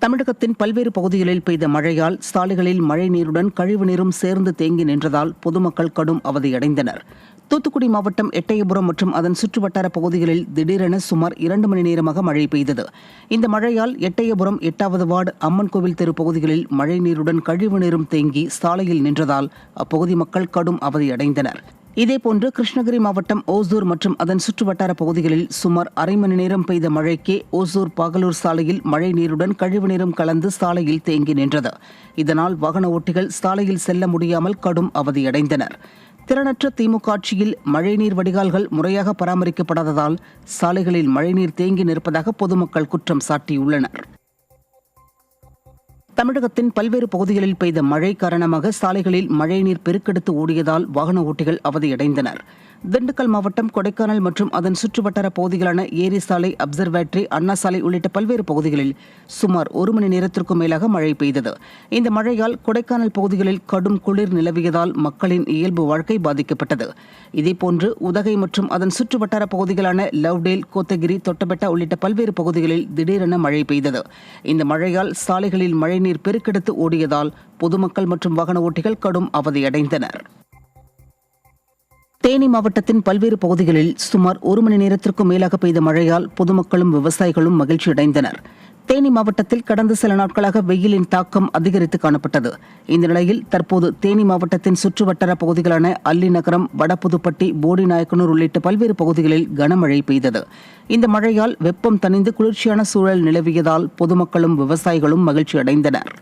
தமிழகத்தின் பல்வேறு பகுதிகளில் பெய்த மழையால் சாலைகளில் மழைநீருடன் கழிவுநீரும் சேர்ந்து தேங்கி நின்றதால் பொதுமக்கள் கடும் அவதியடைந்தனர். தூத்துக்குடி மாவட்டம் எட்டயபுரம் மற்றும் அதன் சுற்றுவட்டார பகுதிகளில் திடீரென சுமார் 2 மணி நேரமாக மழை பெய்தது. இந்த மழையால் எட்டயபுரம் 8வது வார்டு அம்மன் கோவில் தெரு பகுதிகளில் மழைநீருடன் கழிவுநீரும் தேங்கி சாலையில் நின்றதால் அப்பகுதி மக்கள் கடும் அவதியடைந்தனர். இதேபோன்று கிருஷ்ணகிரி மாவட்டம் ஓசூர் மற்றும் அதன் சுற்றுவட்டார பகுதிகளில் சுமார் அரை மணி நேரம் பெய்த மழைக்கே ஓசூர் பாகலூர் சாலையில் மழை நீருடன் கழிவுநீரும் கலந்து சாலையில் தேங்கி நின்றது. இதனால் வாகன ஓட்டிகள் சாலையில் செல்ல முடியாமல் கடும் அவதியடைந்தனர். திறனற்ற திமுக ஆட்சியில் மழைநீர் வடிகால்கள் முறையாக பராமரிக்கப்படாததால் சாலைகளில் மழைநீர் தேங்கி நிற்பதாக பொதுமக்கள் குற்றம் சாட்டியுள்ளனர். தமிழகத்தின் பல்வேறு பகுதிகளில் பெய்த மழை காரணமாக சாலைகளில் மழைநீர் பெருக்கெடுத்து ஓடியதால் வாகன ஓட்டிகள் அவதியடைந்தனர். திண்டுக்கல் மாவட்டம் கொடைக்கானல் மற்றும் அதன் சுற்றுவட்டார பகுதிகளான ஏரி சாலை, அப்சர்வேட்டரி, அண்ணா சாலை உள்ளிட்ட பல்வேறு பகுதிகளில் சுமார் 1 மணி நேரத்திற்கும் மேலாக மழை பெய்தது. இந்த மழையால் கொடைக்கானல் பகுதிகளில் கடும் குளிர் நிலவியதால் மக்களின் இயல்பு வாழ்க்கை பாதிக்கப்பட்டது. இதேபோன்று உதகை மற்றும் அதன் சுற்றுவட்டார பகுதிகளான லவ்டேல், கோத்தகிரி, தொட்டபெட்டா உள்ளிட்ட பல்வேறு பகுதிகளில் திடீரென மழை பெய்தது. இந்த மழையால் சாலைகளில் மழைநீர் பெருக்கெடுத்து ஓடியதால் பொதுமக்கள் மற்றும் வாகன ஓட்டிகள் கடும் அவதியடைந்தனர். தேனி மாவட்டத்தின் பல்வேறு பகுதிகளில் சுமார் 1 மணி நேரத்திற்கும் மேலாக பெய்த மழையால் பொதுமக்களும் விவசாயிகளும் மகிழ்ச்சியடைந்தனர். தேனி மாவட்டத்தில் கடந்த சில நாட்களாக வெயிலின் தாக்கம் அதிகரித்து காணப்பட்டது. இந்த நிலையில் தற்போது தேனி மாவட்டத்தின் சுற்றுவட்டார பகுதிகளான அல்லிநகரம், வடபுதுப்பட்டி, போடிநாயக்கனூர் உள்ளிட்ட பல்வேறு பகுதிகளில் கனமழை பெய்தது. இந்த மழையால் வெப்பம் தணிந்து குளிர்ச்சியான சூழல் நிலவியதால் பொதுமக்களும் விவசாயிகளும் மகிழ்ச்சியடைந்தனர்.